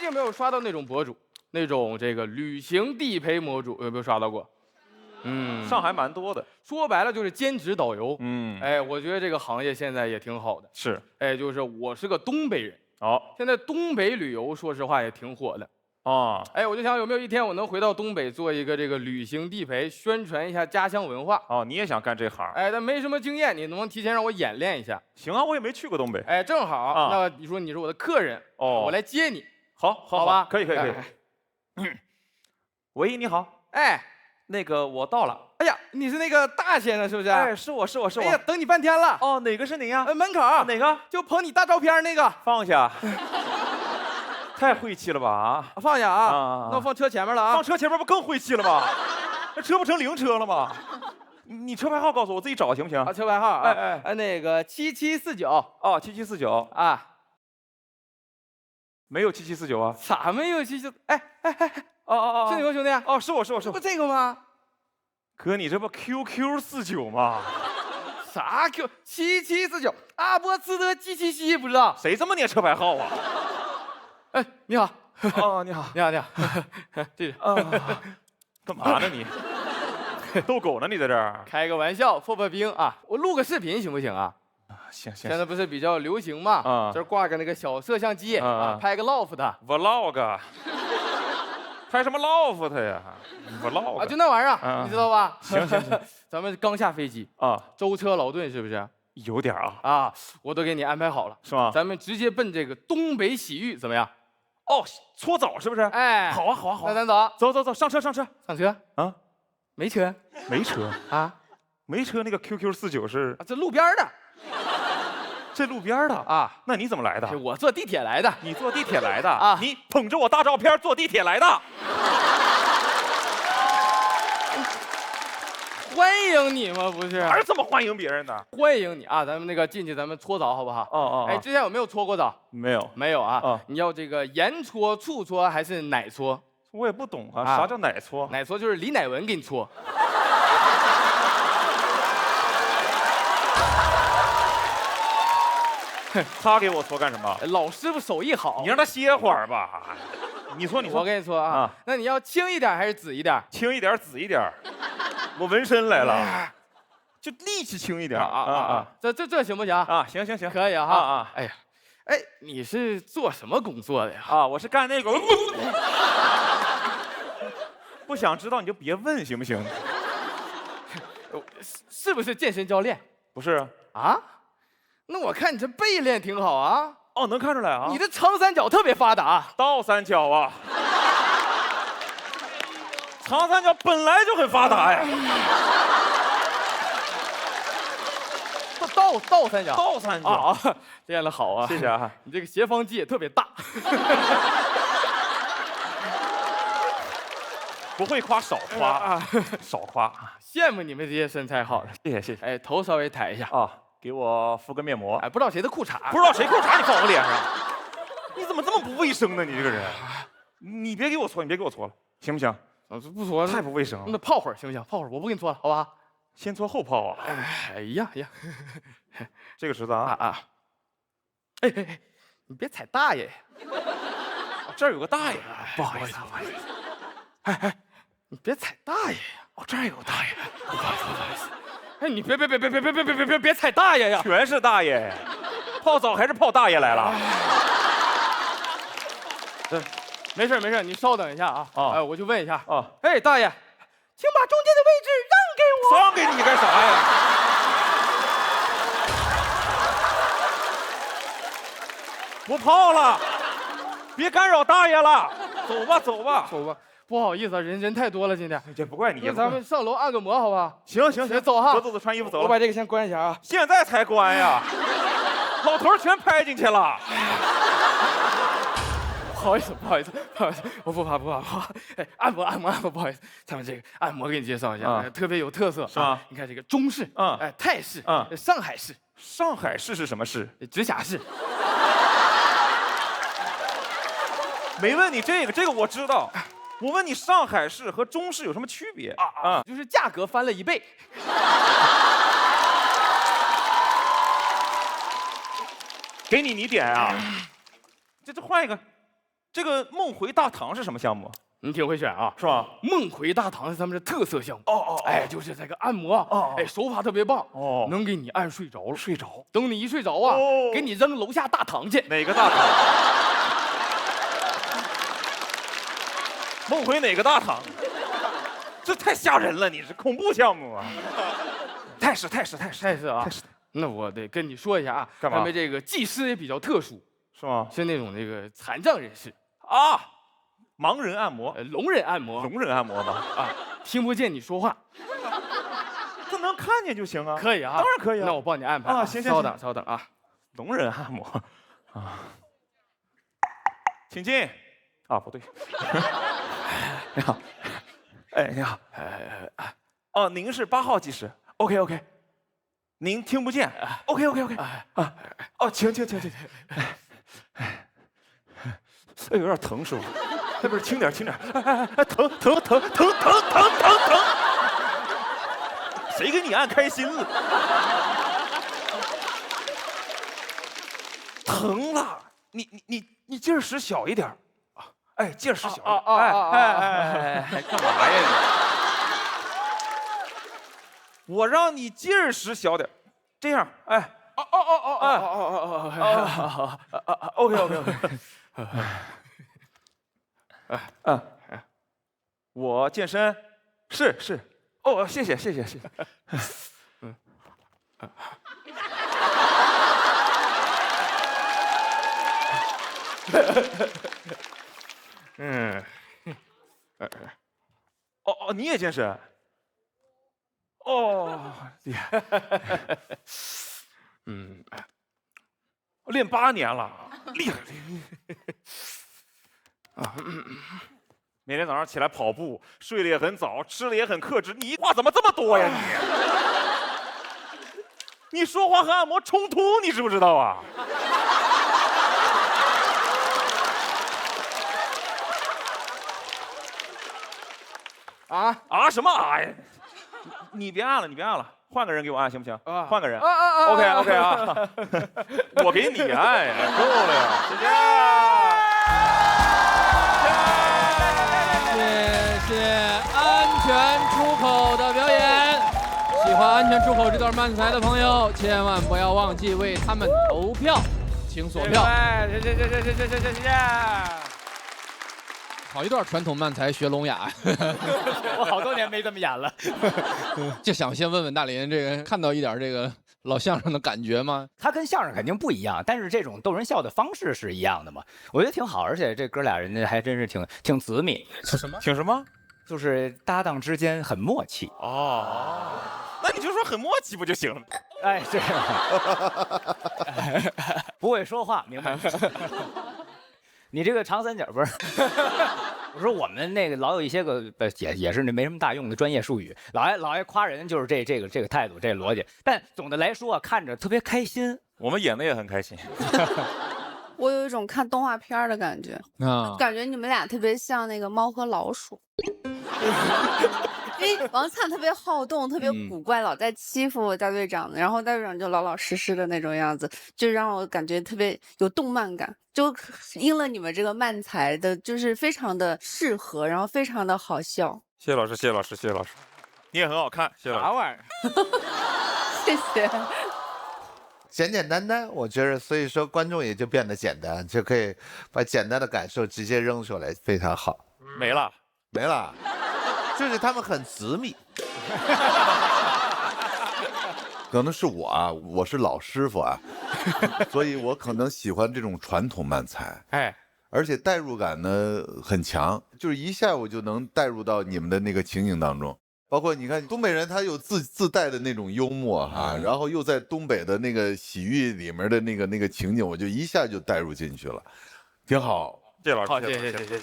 有没有刷到那种博主，那种这个旅行地陪博主，有没有刷到过？上海蛮多的。说白了就是兼职导游。哎，我觉得这个行业现在也挺好的。是。就是我是个东北人，现在东北旅游说实话也挺火的。我就想有没有一天我能回到东北做一个这个旅行地陪，宣传一下家乡文化。你也想干这行？但没什么经验，你能不能提前让我演练一下？行啊，我也没去过东北。正好，那你说你是我的客人，我来接你。好吧？可以。喂，你好。那个我到了。哎呀，你是那个大先生是不是？是我。哎呀，等你半天了。哪个是您呀？门口。哪个？就捧你大照片那个。放下。太晦气了吧？放下啊！那我放车前面了啊。放车前面不更晦气了吗？那车不成灵车了吗？你车牌号告诉我，自己找行不行？车牌号那个7749。7749啊。没有7749啊？咋没有77？是你吗，兄弟？是我。不这个吗？哥，你这不 QQ49吗？啥 Q7749？阿波茨德基奇西，不知道？谁这么念车牌号啊？你好。你好。这干嘛呢你？逗狗呢你在这儿？开个玩笑，破冰啊！我录个视频行不行啊？行。现在不是比较流行嘛？这挂个那个小摄像机拍个 loft。vlog。拍什么 loft 呀 ？vlog 就那玩意儿，你知道吧？行。咱们刚下飞机舟车劳顿是不是？有点啊。我都给你安排好了，是吗？咱们直接奔这个东北洗浴怎么样？搓澡是不是？好啊。那咱走，上车。上车啊？没车？没车啊？没车？那个 QQ49是？这路边的。这路边的啊？那你怎么来的？我坐地铁来的。你坐地铁来的啊？你捧着我大照片坐地铁来的？欢迎你吗？不是？哪这么欢迎别人的？欢迎你啊！咱们那个进去，咱们搓澡好不好？之前有没有搓过澡？没有啊。你要这个盐搓、醋搓还是奶搓？我也不懂啊，啥叫奶搓？奶搓就是李乃文给你搓。他给我搓干什么？老师傅手艺好，你让他歇会儿吧。你搓，我给你搓啊。那你要轻一点还是紫一点？轻一点，紫一点。我纹身来了，就力气轻一点这行不行啊？行，可以哈。你是做什么工作的呀？我是干那个。不想知道你就别问行不行？是不是健身教练？不是啊。那我看你这背练挺好啊。能看出来啊。你的长三角特别发达。倒三角啊。长三角本来就很发达呀。倒三角。倒三角练得好啊。谢谢啊。你这个斜方肌也特别大。不会夸少夸少夸。羡慕你们这些身材好的。谢谢。头稍微抬一下给我敷个面膜。不知道谁的裤衩。不知道谁裤衩你放我脸上。你怎么这么不卫生呢？你这个人。你别给我搓了，行不行？不搓了，太不卫生了。那泡会儿行不行？泡会儿，我不给你搓了，好吧？先搓后泡啊？哎呀，这个池子啊。你别踩大爷。这儿有个大爷。不好意思。你别踩大爷呀！这儿有个大爷。不好意思。你别踩大爷呀！全是大爷。泡澡还是泡大爷来了？没事，你稍等一下啊。我就问一下大爷，请把中间的位置让给我。让给你干啥呀？不泡了，别干扰大爷了，走吧。不好意思，人太多了，今天。这不怪你。那咱们上楼按个摩，好吧？行，走哈。走，穿衣服走了。我把这个先关一下啊。现在才关呀？老头全拍进去了。不好意思，我不怕。按摩，不好意思，咱们这个按摩给你介绍一下，特别有特色，是吧？你看这个中式，泰式，上海式。上海市是什么市？直辖市。没问你这个我知道。我问你上海市和中式有什么区别？就是价格翻了1倍。给你点啊。这换一个。这个梦回大唐是什么项目？你挺会选啊，是吧？梦回大唐是咱们的特色项目。哎，就是这个按摩，哎，手法特别棒，能给你按睡着了。睡着，等你一睡着啊，给你扔楼下大堂去。哪个大唐？梦回哪个大唐？这太吓人了，你是恐怖项目啊！太是啊！那我得跟你说一下啊，干嘛？咱们这个技师也比较特殊，是吗？是那种这个残障人士啊。盲人按摩，聋人按摩，聋人按摩吧？啊，听不见你说话，他能看见就行啊。可以啊，当然可以啊。那我帮你安排啊。行，稍等啊。聋人按摩啊，请进。啊，不对。你好，哎，你好，哦，您是8号技师 ？OK，您听不见 ？OK，啊，哦，请。哎，有点疼，师傅。哎，不是，轻点。哎，疼！谁给你按开心了？疼了，你劲儿使小一点啊！哎，劲儿使小一点。哎，干嘛呀你？我让你劲儿使小点，这样，哎。OK。我健身，是，哦，谢谢。哦，你也健身？哦，厉害。练8年了，厉害。每天早上起来跑步，睡得也很早，吃的也很克制。你话怎么这么多呀你？你说话和按摩冲突，你知不知道啊？什么啊呀？你别按了，换个人给我按行不行？换个人。OK 啊，我给你按呀，够了呀，谢谢。谢谢安全出口的表演。喜欢安全出口这段漫才的朋友，千万不要忘记为他们投票，请锁票。谢。好一段传统漫才学聋哑。我好多年没这么演了。就想先问问大林，这个看到一点这个老相声的感觉吗？他跟相声肯定不一样，但是这种逗人笑的方式是一样的嘛，我觉得挺好，而且这哥俩人家还真是挺紫米。挺什么？就是搭档之间很默契。那你就说很默契不就行了？哎，这样。不会说话，明白吗？你这个长三角不是？我说我们那个老有一些个也是那没什么大用的专业术语，老爱夸人，就是这个态度，这逻辑。但总的来说啊，看着特别开心。我们演的也很开心。我有一种看动画片的感觉，感觉你们俩特别像那个猫和老鼠。因为王灿特别好动，特别古怪，老在欺负大队长，然后大队长就老老实实的那种样子，就让我感觉特别有动漫感。就应了你们这个漫才的，就是非常的适合，然后非常的好笑。谢谢老师，你也很好看，谢谢老师。啥玩意儿？谢谢。简简单单，我觉得，所以说观众也就变得简单，就可以把简单的感受直接扔出来，非常好。没了，就是他们很紫米。可能是我啊，我是老师傅啊，所以我可能喜欢这种传统漫才，而且代入感呢很强，就是一下我就能带入到你们的那个情景当中。包括你看东北人，他有自带的那种幽默哈，然后又在东北的那个洗浴里面的那个情景，我就一下就带入进去了，挺好。谢谢老师，好，谢谢。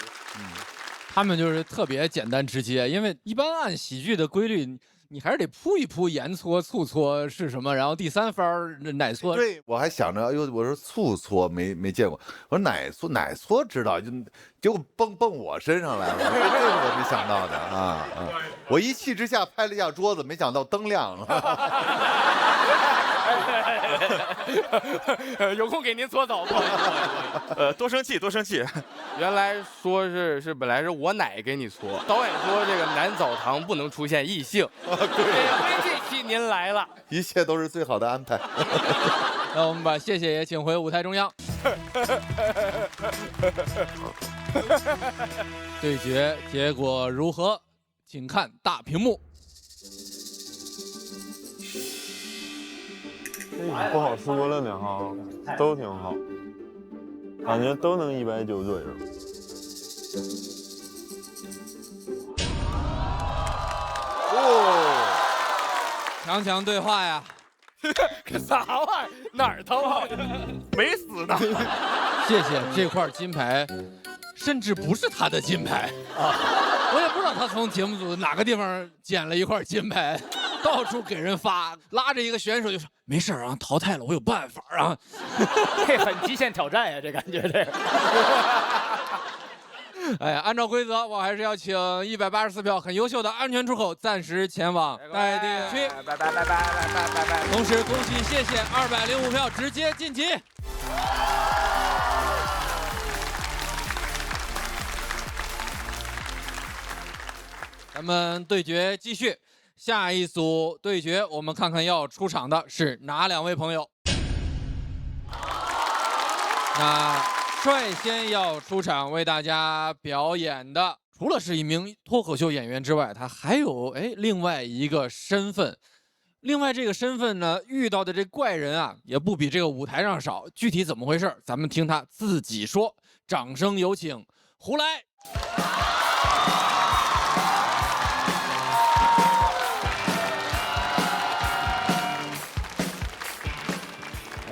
他们就是特别简单直接，因为一般按喜剧的规律，你还是得铺一铺盐搓醋搓是什么，然后第三番奶搓。对，我还想着，哎呦，我说醋搓没见过，我说奶搓知道，结果蹦我身上来了，这个我没想到的啊！我一气之下拍了一下桌子，没想到灯亮了。有空给您搓澡，不好意思。多生气，多生气。原来说是本来是我奶给你搓，导演说这个男澡堂不能出现异性。对，所以这期您来了，一切都是最好的安排。那我们把谢谢也请回舞台中央。对决结果如何？请看大屏幕。不好说了呢哈，都挺好，感觉都能190左右。哦，强强对话呀。这啥玩意儿？哪儿疼啊？没死呢。谢谢这块金牌，甚至不是他的金牌啊！我也不知道他从节目组哪个地方捡了一块金牌，到处给人发，拉着一个选手就说没事啊，淘汰了我有办法啊。这很极限挑战呀，这感觉这个。哎呀，按照规则，我还是要请184票很优秀的安全出口暂时前往待定区。拜。同时恭喜谢谢205票直接晋级。咱们对决继续，下一组对决，我们看看要出场的是哪2位朋友。那率先要出场为大家表演的，除了是一名脱口秀演员之外，他还有另外一个身份。另外这个身份呢，遇到的这怪人啊，也不比这个舞台上少。具体怎么回事，咱们听他自己说。掌声有请胡来。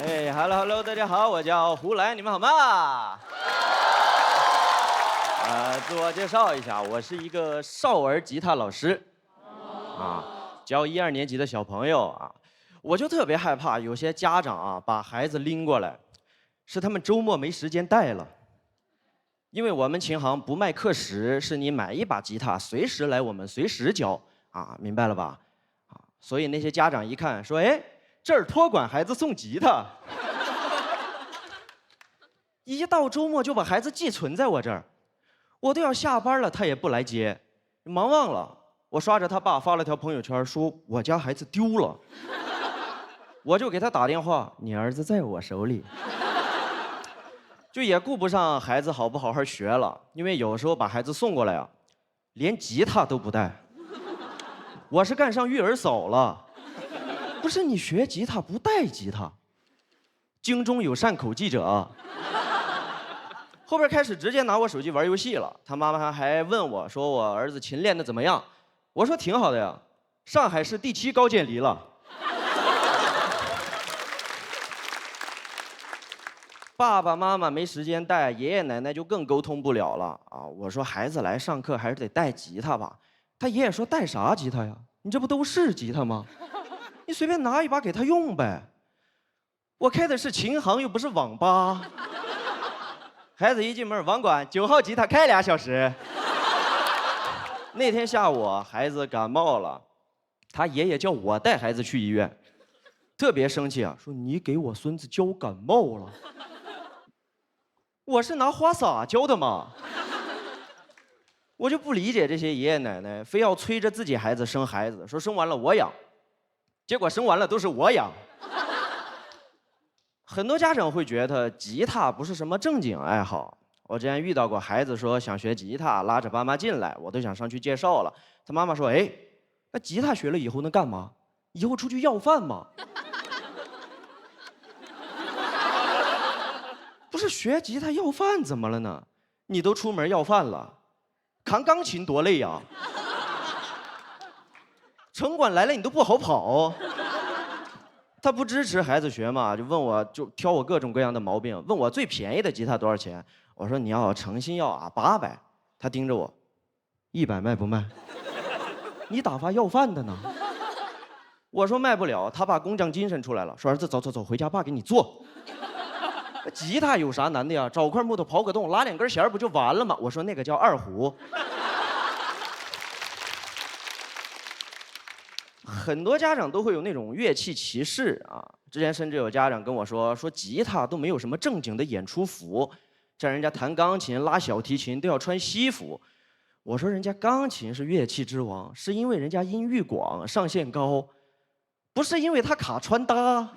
哎 ，Hello， 大家好，我叫胡来，你们好吗？自我介绍一下，我是一个少儿吉他老师，教1、2年级的小朋友啊。我就特别害怕有些家长啊把孩子拎过来，是他们周末没时间带了。因为我们琴行不卖课时，是你买一把吉他，随时来我们随时教啊，明白了吧？所以那些家长一看说，哎。这儿托管孩子送吉他，一到周末就把孩子寄存在我这儿，我都要下班了，他也不来接，忙忘了。我刷着他爸发了条朋友圈，说我家孩子丢了，我就给他打电话，你儿子在我手里，就也顾不上孩子好不好好学了，因为有时候把孩子送过来啊，连吉他都不带，我是干上育儿嫂了。不是你学吉他不带吉他，京中有善口记者。后边开始直接拿我手机玩游戏了，他妈妈还问我说我儿子琴练得怎么样，我说挺好的呀，上海市第7高渐离了。爸爸妈妈没时间带，爷爷奶奶就更沟通不了了啊！我说孩子来上课还是得带吉他吧，他爷爷说带啥吉他呀？你这不都是吉他吗？你随便拿一把给他用呗，我开的是琴行又不是网吧。孩子一进门，网管9号吉他开2小时。那天下午孩子感冒了，他爷爷叫我带孩子去医院，特别生气啊，说你给我孙子教感冒了，我是拿花洒教的嘛。我就不理解这些爷爷奶奶非要催着自己孩子生孩子，说生完了我养。结果生完了都是我养。很多家长会觉得吉他不是什么正经爱好。我之前遇到过孩子说想学吉他，拉着爸妈进来，我都想上去介绍了。他妈妈说：“哎，那吉他学了以后能干嘛？以后出去要饭吗？”不是学吉他要饭怎么了呢？你都出门要饭了，扛钢琴多累呀！城管来了你都不好跑。他不支持孩子学嘛，就问我，就挑我各种各样的毛病，问我最便宜的吉他多少钱。我说你要诚心要啊，800。他盯着我，100卖不卖？你打发要饭的呢？我说卖不了。他爸工匠精神出来了，说儿子走走走，回家爸给你做。吉他有啥难的呀？找块木头刨个洞，拉2根弦不就完了吗？我说那个叫二胡。很多家长都会有那种乐器歧视啊。之前甚至有家长跟我说，吉他都没有什么正经的演出服，像人家弹钢琴、拉小提琴都要穿西服。我说人家钢琴是乐器之王，是因为人家音域广、上限高，不是因为他卡穿搭。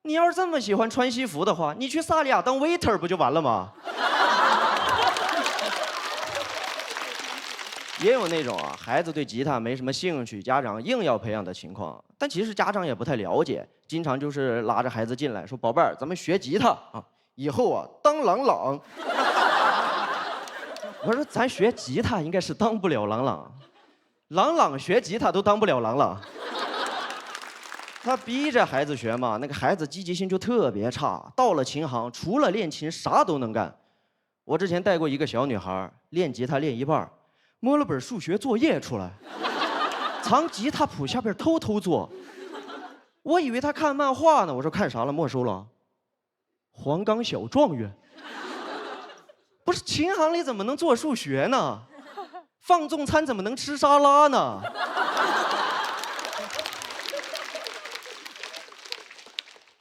你要是这么喜欢穿西服的话，你去萨利亚当 waiter 不就完了吗？也有那种孩子对吉他没什么兴趣，家长硬要培养的情况，但其实家长也不太了解，经常就是拉着孩子进来说：“宝贝儿，咱们学吉他啊，以后当郎朗。”我说咱学吉他应该是当不了郎朗，郎朗学吉他都当不了郎朗。他逼着孩子学嘛，那个孩子积极性就特别差，到了琴行除了练琴啥都能干。我之前带过一个小女孩练吉他练一半，摸了本数学作业出来，藏吉他谱下边偷偷做。我以为她看漫画呢，我说看啥了？没收了。黄冈小状元。不是琴行里怎么能做数学呢？放纵餐怎么能吃沙拉呢？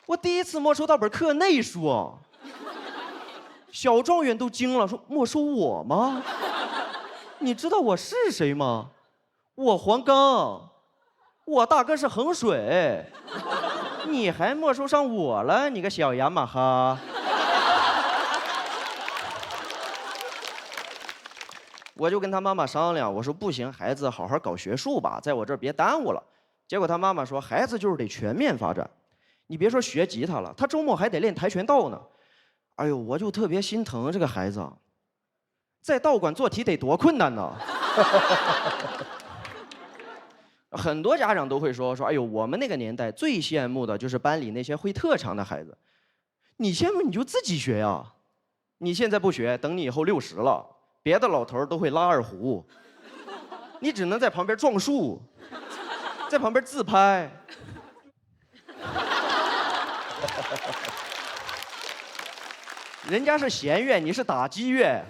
我第一次没收到本课内书，小状元都惊了，说没收我吗？你知道我是谁吗？我黄冈，我大哥是衡水，你还没收上我了，你个小雅马哈。我就跟他妈妈商量，我说不行，孩子好好搞学术吧，在我这儿别耽误了。结果他妈妈说，孩子就是得全面发展，你别说学吉他了，他周末还得练跆拳道呢。哎呦，我就特别心疼这个孩子，在道馆做题得多困难呢。很多家长都会说，哎呦，我们那个年代最羡慕的就是班里那些会特长的孩子。你羡慕你就自己学呀，你现在不学，等你以后60了。别的老头都会拉二胡，你只能在旁边撞树，在旁边自拍。人家是弦乐，你是打击乐。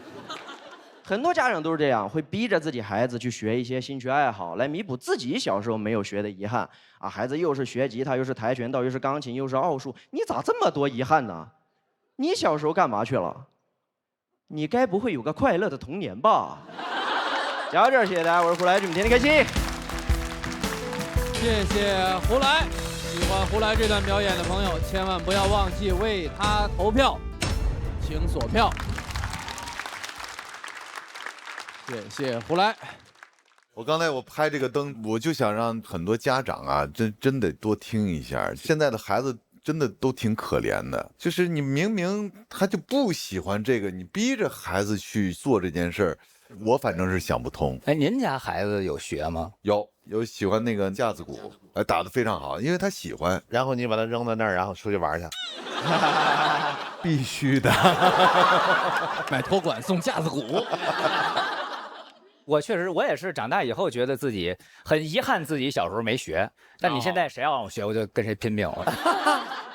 很多家长都是这样，会逼着自己孩子去学一些兴趣爱好，来弥补自己小时候没有学的遗憾。啊，孩子又是学吉他，又是跆拳道，又是钢琴，又是奥数，你咋这么多遗憾呢？你小时候干嘛去了？你该不会有个快乐的童年吧？讲到这儿，谢谢大家，我是胡来，祝你天天开心。谢谢胡来，喜欢胡来这段表演的朋友，千万不要忘记为他投票，请锁票。谢谢胡来。我刚才拍这个灯，我就想让很多家长啊，真得多听一下，现在的孩子。真的都挺可怜的，就是你明明他就不喜欢这个，你逼着孩子去做这件事儿，我反正是想不通。哎，您家孩子有学吗？有喜欢那个架子鼓，打得非常好，因为他喜欢。然后你把他扔到那儿，然后出去玩去。必须的。买托管送架子鼓。我确实，我也是长大以后觉得自己很遗憾，自己小时候没学。但你现在谁要让我学，我就跟谁拼命。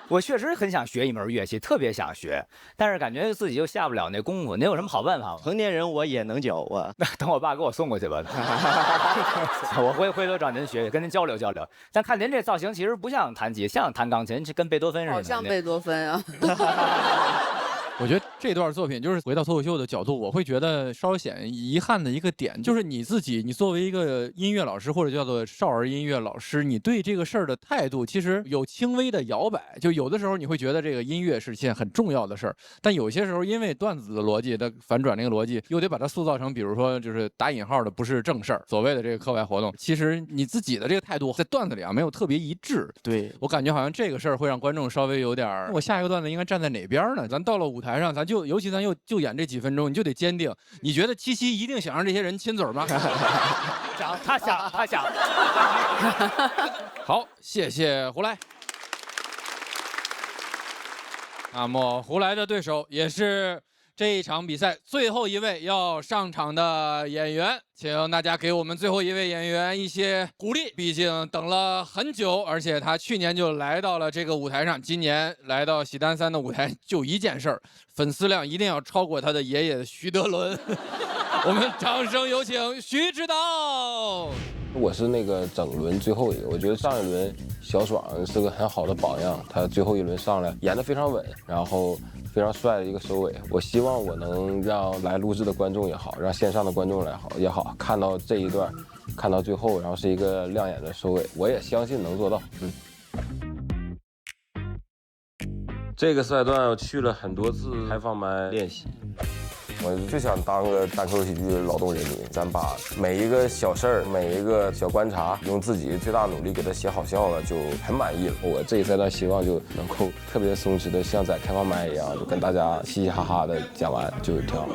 我确实很想学一门乐器，特别想学，但是感觉自己又下不了那功夫。您有什么好办法吗？成年人我也能教啊。那等我爸给我送过去吧。我回头找您学，跟您交流交流。但看您这造型，其实不像弹吉，像弹钢琴，跟贝多芬似的。好像贝多芬啊。我觉得这段作品就是回到脱口秀的角度，我会觉得稍显遗憾的一个点，就是你自己，你作为一个音乐老师或者叫做少儿音乐老师，你对这个事儿的态度其实有轻微的摇摆。就有的时候你会觉得这个音乐是件很重要的事儿，但有些时候因为段子的逻辑的反转那个逻辑，又得把它塑造成，比如说就是打引号的不是正事儿，所谓的这个课外活动。其实你自己的这个态度在段子里没有特别一致。对，我感觉好像这个事儿会让观众稍微有点，我下一个段子应该站在哪边呢？咱到了舞台上，咱就尤其咱就演这几分钟，你就得坚定。你觉得七七一定想让这些人亲嘴吗？他想。好，谢谢胡来。那么胡来的对手也是这一场比赛最后一位要上场的演员，请大家给我们最后一位演员一些鼓励。毕竟等了很久，而且他去年就来到了这个舞台上，今年来到喜单3的舞台，就一件事儿，粉丝量一定要超过他的爷爷徐德伦。我们掌声有请徐指导。我是那个整轮最后一个，我觉得上一轮小爽是个很好的榜样，他最后一轮上来演得非常稳，然后非常帅的一个收尾。我希望我能让来录制的观众也好，让线上的观众也好，看到这一段，看到最后，然后是一个亮眼的收尾。我也相信能做到。这个赛段我去了很多次开放麦练习。我就想当个单口喜剧的劳动人民，咱把每一个小事儿、每一个小观察，用自己最大努力给它写好笑了，就很满意了。我这一赛段希望就能够特别松弛的，像在开放麦一样，就跟大家嘻嘻哈哈的讲完，就挺好。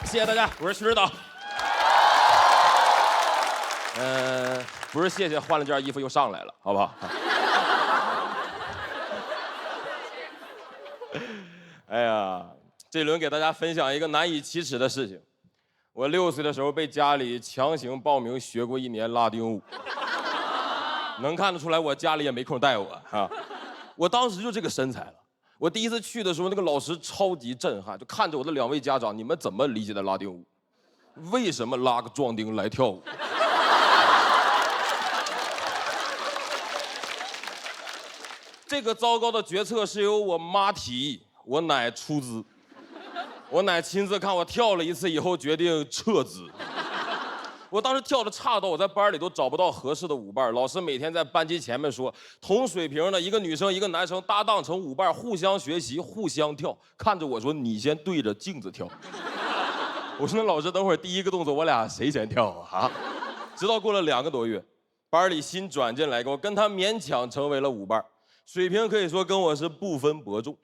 谢谢大家，我是徐指导。不是谢谢，换了件衣服又上来了，好不好？哎呀，这轮给大家分享一个难以启齿的事情。我6岁的时候被家里强行报名学过1年拉丁舞，能看得出来我家里也没空带我啊。我当时就这个身材了。我第一次去的时候，那个老师超级震撼，就看着我的2位家长，你们怎么理解的拉丁舞？为什么拉个壮丁来跳舞？这个糟糕的决策是由我妈提议，我奶出资。我奶亲自看我跳了一次以后，决定撤资。我当时跳的差到我在班里都找不到合适的舞伴，老师每天在班级前面说，同水平的一个女生一个男生搭档成舞伴，互相学习，互相跳。看着我说，你先对着镜子跳。我说那老师，等会儿第一个动作我俩谁先跳啊？直到过了2个多月，班里新转进来，我跟他勉强成为了舞伴。水平可以说跟我是不分伯仲，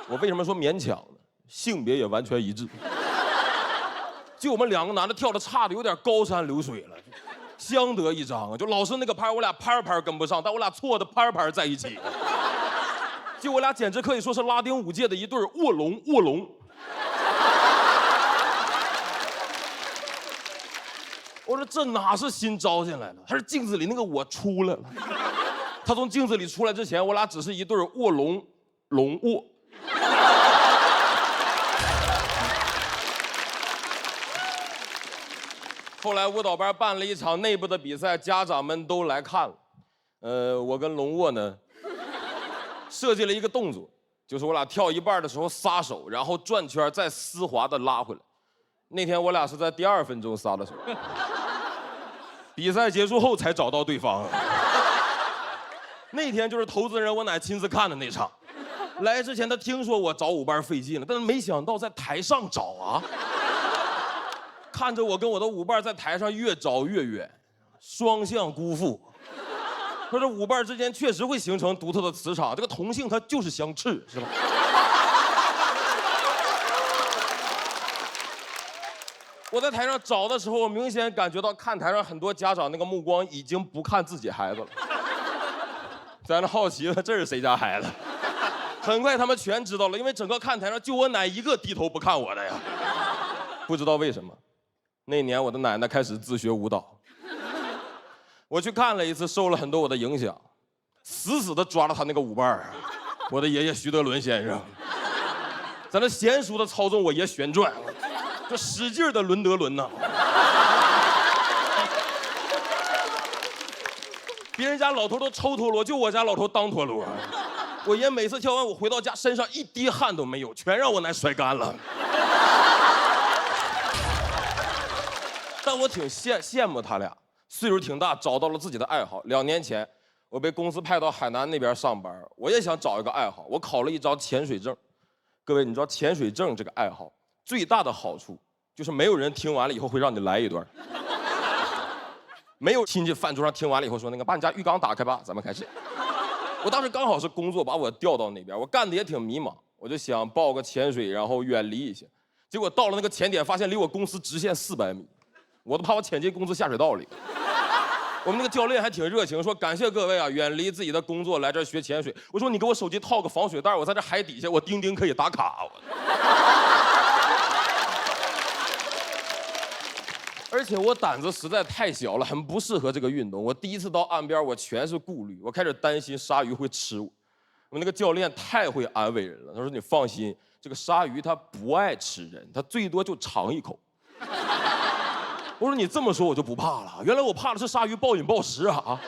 我为什么说勉强呢？性别也完全一致，就我们2个男的跳的差的有点高山流水了，相得益彰啊！就老师那个拍，我俩拍跟不上，但我俩错的拍在一起，就我俩简直可以说是拉丁舞界的一对卧龙。我说这哪是新招进来的，他是镜子里那个我出来了。他从镜子里出来之前，我俩只是一对卧龙卧。后来舞蹈班办了一场内部的比赛，家长们都来看了。我跟龙卧呢，设计了一个动作，就是我俩跳一半的时候撒手，然后转圈再丝滑的拉回来。那天我俩是在第2分钟撒的手，比赛结束后才找到对方。那天就是投资人我奶亲自看的那场，来之前他听说我找舞伴费劲了，但是没想到在台上找啊，看着我跟我的舞伴在台上越找越远，双向辜负。说这舞伴之间确实会形成独特的磁场，这个同性它就是相斥，是吧？我在台上找的时候，我明显感觉到看台上很多家长那个目光已经不看自己孩子了。在那好奇了，这是谁家孩子？很快他们全知道了，因为整个看台上就我奶一个低头不看我的呀。不知道为什么，那年我的奶奶开始自学舞蹈，我去看了一次，受了很多我的影响，死死地抓了他那个舞伴我的爷爷徐德伦先生，在那娴熟地操纵我爷旋转，就使劲的伦德伦呐。别人家老头都抽陀螺，就我家老头当陀螺。我爷每次跳完舞回到家，身上一滴汗都没有，全让我奶甩干了。但我挺羡慕他俩，岁数挺大，找到了自己的爱好。2年前，我被公司派到海南那边上班，我也想找一个爱好，我考了一张潜水证。各位，你知道潜水证这个爱好最大的好处就是没有人听完了以后会让你来一段。没有亲戚饭桌上听完了以后说，那个把你家浴缸打开吧，咱们开始。我当时刚好是工作把我调到那边，我干的也挺迷茫，我就想报个潜水，然后远离一些。结果到了那个潜点，发现离我公司直线400米，我都怕我潜进公司下水道里。我们那个教练还挺热情，说感谢各位啊，远离自己的工作来这儿学潜水。我说你给我手机套个防水袋，我在这海底下，我钉钉可以打卡。而且我胆子实在太小了，很不适合这个运动。我第一次到岸边，我全是顾虑，我开始担心鲨鱼会吃我。我们那个教练太会安慰人了，他说你放心，这个鲨鱼它不爱吃人，它最多就尝一口。我说你这么说我就不怕了，原来我怕的是鲨鱼暴饮暴食啊！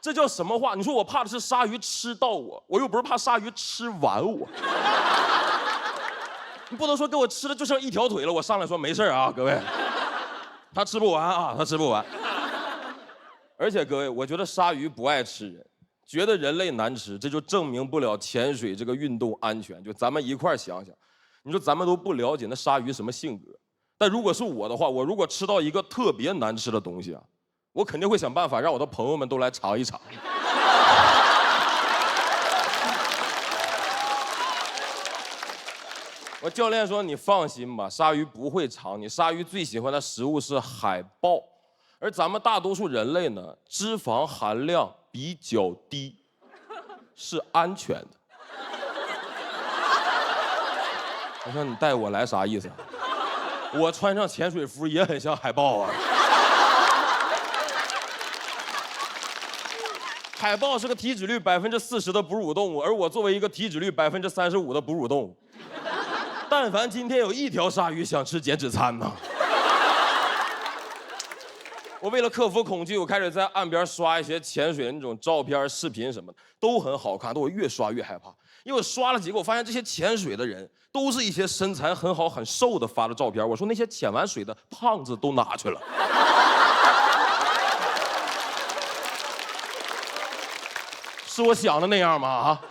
这叫什么话？你说我怕的是鲨鱼吃到我，我又不是怕鲨鱼吃完我。你不能说给我吃的就剩一条腿了，我上来说没事啊，各位，他吃不完啊，他吃不完。而且各位，我觉得鲨鱼不爱吃人，觉得人类难吃，这就证明不了潜水这个运动安全。就咱们一块想想，你说咱们都不了解那鲨鱼什么性格。但如果是我的话，我如果吃到一个特别难吃的东西啊，我肯定会想办法让我的朋友们都来尝一尝。我教练说你放心吧，鲨鱼不会尝你，鲨鱼最喜欢的食物是海豹，而咱们大多数人类呢，脂肪含量比较低，是安全的。我说你带我来啥意思啊？我穿上潜水服也很像海豹啊。海豹是个体脂率40%的哺乳动物，而我作为一个体脂率35%的哺乳动物，但凡今天有一条鲨鱼想吃减脂餐呢，我为了克服恐惧，我开始在岸边刷一些潜水的那种照片、视频什么的，都很好看，但我越刷越害怕，因为我刷了几个，我发现这些潜水的人都是一些身材很好、很瘦的发的照片。我说那些潜完水的胖子都哪去了？是我想的那样吗？啊！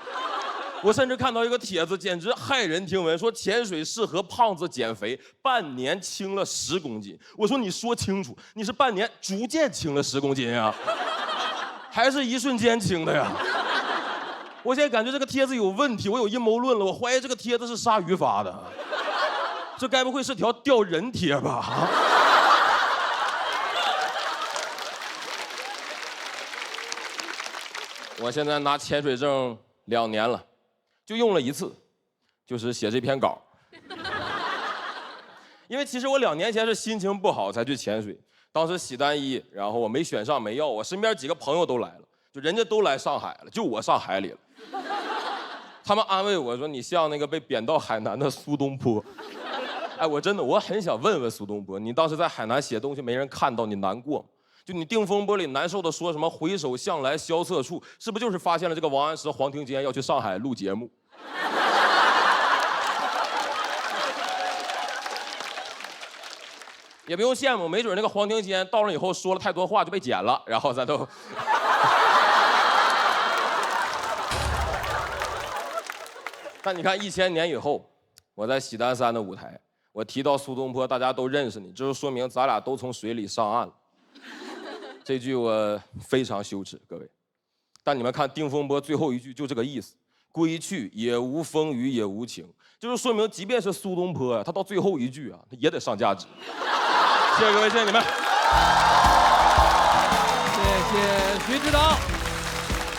我甚至看到一个帖子，简直骇人听闻，说潜水适合胖子减肥，半年轻了10公斤。我说你说清楚，你是半年逐渐轻了10公斤啊，还是一瞬间轻的呀？我现在感觉这个帖子有问题，我有阴谋论了，我怀疑这个帖子是鲨鱼发的，这该不会是条钓人帖吧？我现在拿潜水证2年了，就用了1次，就是写这篇稿。因为其实我2年前是心情不好才去潜水，当时喜单1，然后我没选上没要，我身边几个朋友都来了，就人家都来上海了，就我上海里了。他们安慰我说你像那个被贬到海南的苏东坡。哎，我真的我很想问问苏东坡，你当时在海南写东西没人看到，你难过吗？就你定风波里难受的说什么回首向来萧瑟处，是不是就是发现了这个王安石、黄庭坚要去上海录节目？也不用羡慕，没准那个黄庭坚到了以后说了太多话就被剪了，然后咱都。但你看1000年以后，我在喜单3的舞台，我提到苏东坡，大家都认识你，这就说明咱俩都从水里上岸了。这句我非常羞耻，各位。但你们看定风波最后一句就这个意思，归去也无风雨也无晴，就是说明即便是苏东坡啊，他到最后一句啊，他也得上价值。谢谢各位，谢谢你们。谢谢徐指导。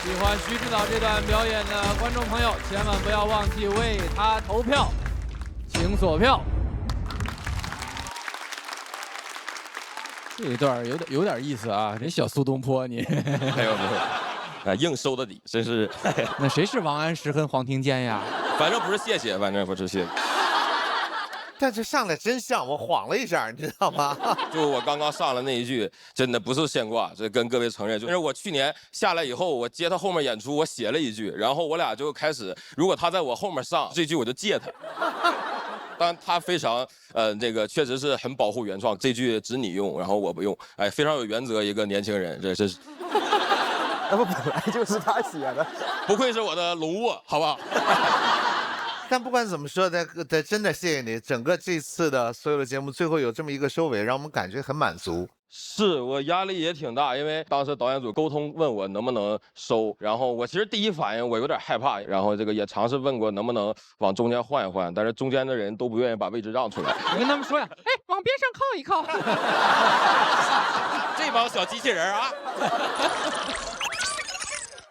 喜欢徐指导这段表演的观众朋友，千万不要忘记为他投票，请锁票。这一段有点意思啊，这小苏东坡你。没有，啊，硬收的底，真是。那谁是王安石跟黄庭坚呀？反正不是谢谢，反正不是谢谢。但是上来真像，我晃了一下，你知道吗？就我刚刚上了那一句，真的不是现挂，这跟各位承认，就是我去年下来以后，我接他后面演出，我写了一句，然后我俩就开始，如果他在我后面上这句，我就借他。当然他非常这个确实是很保护原创，这句只你用，然后我不用，哎，非常有原则一个年轻人，这是。那不本来就是他写的，不愧是我的龙卧，好不好？但不管怎么说，真的谢谢你，整个这次的所有的节目最后有这么一个收尾，让我们感觉很满足。是我压力也挺大，因为当时导演组沟通问我能不能收，然后我其实第一反应我有点害怕，然后这个也尝试问过能不能往中间换一换，但是中间的人都不愿意把位置让出来。你跟他们说呀，哎，往边上靠一靠。这帮小机器人啊！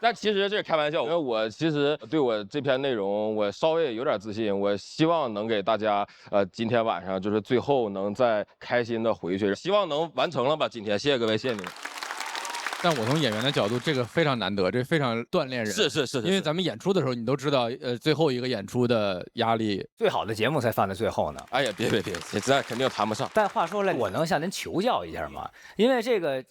但其实这是开玩笑，因为我其实对我这篇内容我稍微有点自信，我希望能给大家今天晚上就是最后能再开心的回去，希望能完成了吧今天，谢谢各位，谢谢你们。但我从演员的角度，这个非常难得，这非常锻炼人。是，因为咱们演出的时候，你都知道，最后一个演出的压力，最好的节目才放在最后呢。哎呀，别，这肯定谈不上。但话说来，我能向您求教一下吗？因为这个。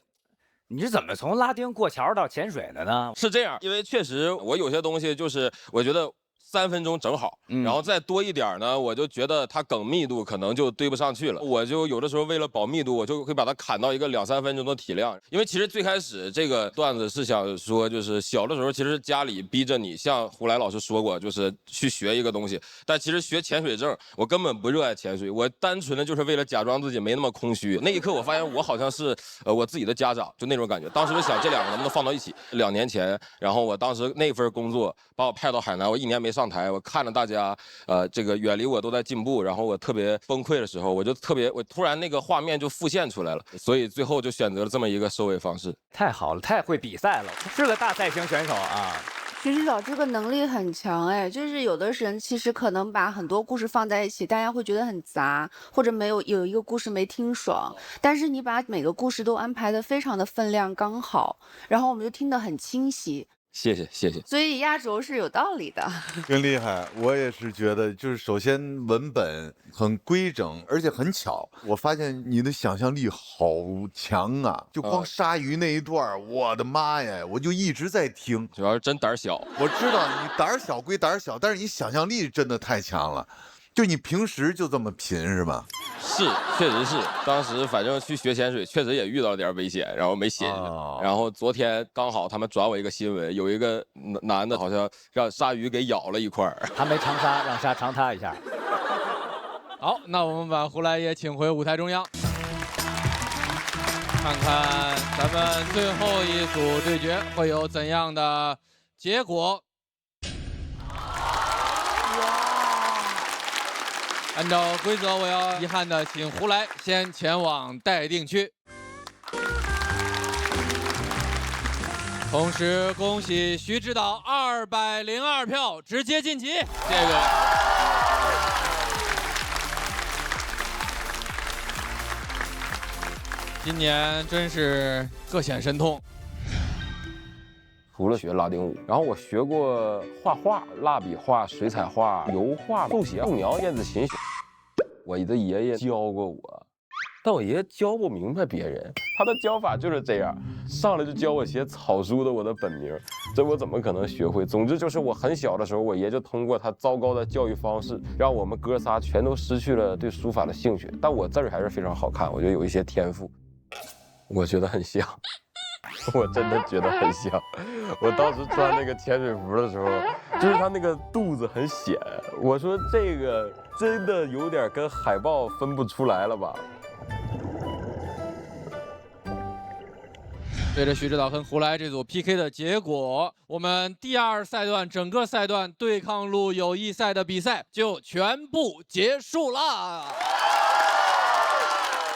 你是怎么从拉丁过桥到潜水的呢？是这样，因为确实我有些东西就是我觉得3分钟正好，然后再多一点呢，我就觉得它梗密度可能就对不上去了。我就有的时候为了保密度，我就会把它砍到一个2、3分钟的体量。因为其实最开始这个段子是想说，就是小的时候其实家里逼着你，像胡来老师说过，就是去学一个东西。但其实学潜水证，我根本不热爱潜水，我单纯的就是为了假装自己没那么空虚。那一刻我发现我好像是我自己的家长，就那种感觉。当时就想这2个能不能放到一起？2年前，然后我当时那份工作把我派到海南，我1年没上台，我看着大家，这个远离我都在进步，然后我特别崩溃的时候，我突然那个画面就浮现出来了，所以最后就选择了这么一个收尾方式。太好了，太会比赛了，是个大赛型选手啊。徐指导这个能力很强哎，就是有的人其实可能把很多故事放在一起，大家会觉得很杂，或者有一个故事没听爽，但是你把每个故事都安排的非常的分量刚好，然后我们就听得很清晰。谢谢。所以压轴是有道理的，真厉害。我也是觉得，就是首先文本很规整，而且很巧。我发现你的想象力好强啊！就光鲨鱼那一段，我的妈呀，我就一直在听。主要是真胆小。我知道你胆小归胆小，但是你想象力真的太强了。就你平时就这么贫是吧？是，确实是。当时反正去学潜水，确实也遇到了点危险，然后没写进去。然后昨天刚好他们转我一个新闻，有一个男的好像让鲨鱼给咬了一块儿，他没长鲨，让鲨长他一下。好，那我们把胡来也请回舞台中央，看看咱们最后一组对决会有怎样的结果。按照规则，我要遗憾的请胡来先前往待定区。同时恭喜徐指导202票直接晋级。这个今年真是各显神通。除了学拉丁舞，然后我学过画画、蜡笔画、水彩画、油画、速写、素描、电子琴。我的爷爷教过我，但我爷爷教不明白别人，他的教法就是这样，上来就教我写草书的我的本名，这我怎么可能学会？总之就是我很小的时候，我爷就通过他糟糕的教育方式，让我们哥仨全都失去了对书法的兴趣。但我字儿还是非常好看，我觉得有一些天赋，我觉得很像。我真的觉得很像，我当时穿那个潜水服的时候，就是他那个肚子很显，我说这个真的有点跟海豹分不出来了吧。随着徐指导和胡来这组 PK 的结果，我们第2赛段整个赛段对抗路友谊赛的比赛就全部结束了。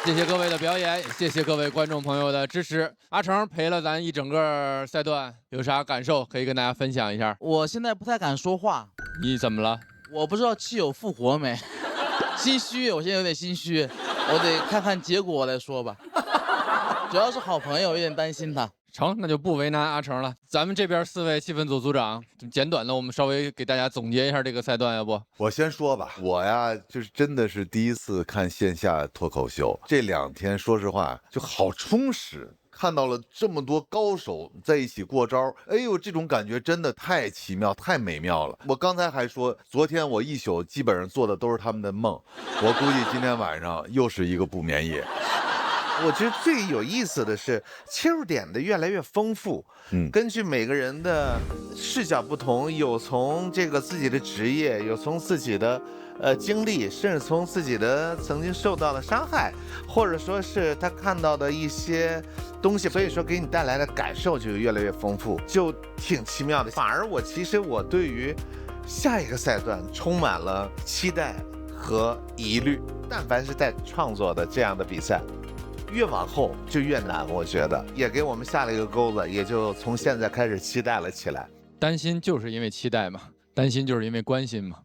谢谢各位的表演，也谢谢各位观众朋友的支持。阿成陪了咱一整个赛段，有啥感受可以跟大家分享一下？我现在不太敢说话。你怎么了？我不知道气友复活没，心虚，我现在有点心虚，我得看看结果来说吧。主要是好朋友，有点担心他。成，那就不为难阿成了。咱们这边4位气氛组组长，简短的，我们稍微给大家总结一下这个赛段，要不？我先说吧，我呀，就是真的是第一次看线下脱口秀，这2天说实话就好充实。看到了这么多高手在一起过招，哎呦，这种感觉真的太奇妙、太美妙了。我刚才还说，昨天我一宿基本上做的都是他们的梦，我估计今天晚上又是一个不眠夜。我觉得最有意思的是切入点的越来越丰富，根据每个人的视角不同，有从这个自己的职业，有从自己的经历，甚至从自己的曾经受到的伤害，或者说是他看到的一些东西，所以说给你带来的感受就越来越丰富，就挺奇妙的。反而其实我对于下一个赛段充满了期待和疑虑。但凡是在创作的这样的比赛，越往后就越难，我觉得也给我们下了一个钩子，也就从现在开始期待了起来。担心就是因为期待嘛，担心就是因为关心嘛。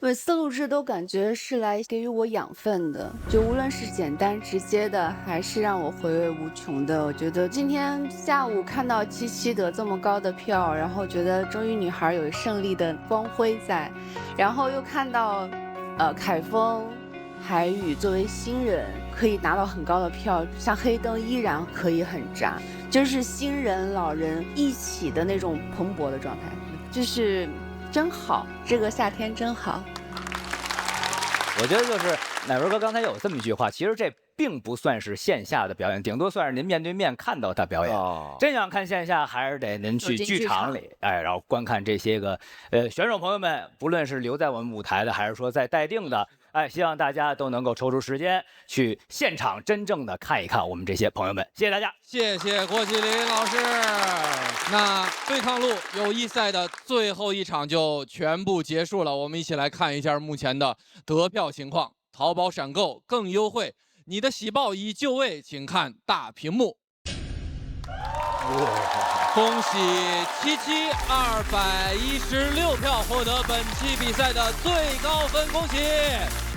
每次录制都感觉是来给予我养分的，就无论是简单直接的，还是让我回味无穷的。我觉得今天下午看到77得这么高的票，然后觉得终于女孩有胜利的光辉在，然后又看到凯峰、海宇作为新人可以拿到很高的票，像黑灯依然可以很炸，就是新人老人一起的那种蓬勃的状态，就是真好，这个夏天真好。我觉得就是乃文哥刚才有这么一句话，其实这并不算是线下的表演，顶多算是您面对面看到他表演。真想看线下，还是得您去剧场里，然后观看这些个选手朋友们，不论是留在我们舞台的，还是说在待定的。希望大家都能够抽出时间去现场真正的看一看我们这些朋友们，谢谢大家，谢谢郭麒麟老师。那对抗路友谊赛的最后一场就全部结束了，我们一起来看一下目前的得票情况。淘宝闪购更优惠，你的喜报已就位，请看大屏幕。恭喜77，216票获得本期比赛的最高分，恭喜！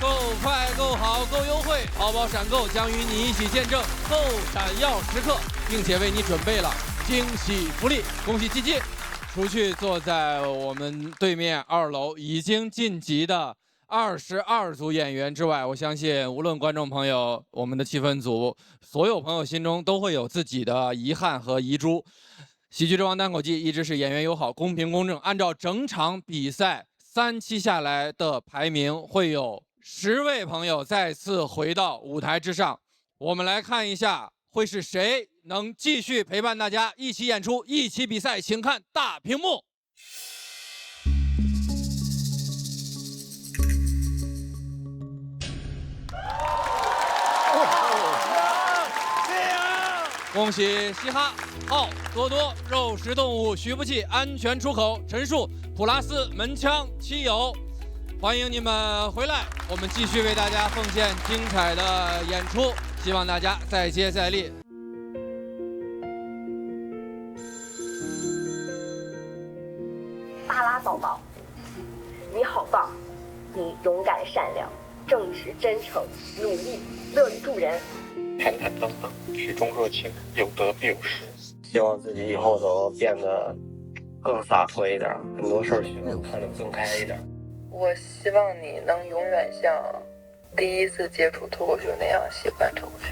够快、够好、够优惠，淘宝闪购将与你一起见证够闪耀时刻，并且为你准备了惊喜福利。恭喜77！除去坐在我们对面2楼已经晋级的22组演员之外，我相信无论观众朋友、我们的气氛组，所有朋友心中都会有自己的遗憾和遗珠。喜剧之王单口季一直是演员友好、公平公正，按照整场比赛3期下来的排名，会有10位朋友再次回到舞台之上。我们来看一下会是谁能继续陪伴大家一起演出、一起比赛，请看大屏幕。恭喜嘻哈、浩、多多、肉食动物、徐不气、安全出口、陈述、普拉斯、门枪、七友，欢迎你们回来，我们继续为大家奉献精彩的演出，希望大家再接再厉。巴拉宝宝，你好棒，你勇敢善良、正直真诚、努力、乐于助人。坦坦荡荡，曲中若轻，有得必有失。希望自己以后都变得更洒脱一点，很多事儿看得更开一点。我希望你能永远像第一次接触脱口秀那样喜欢脱口秀。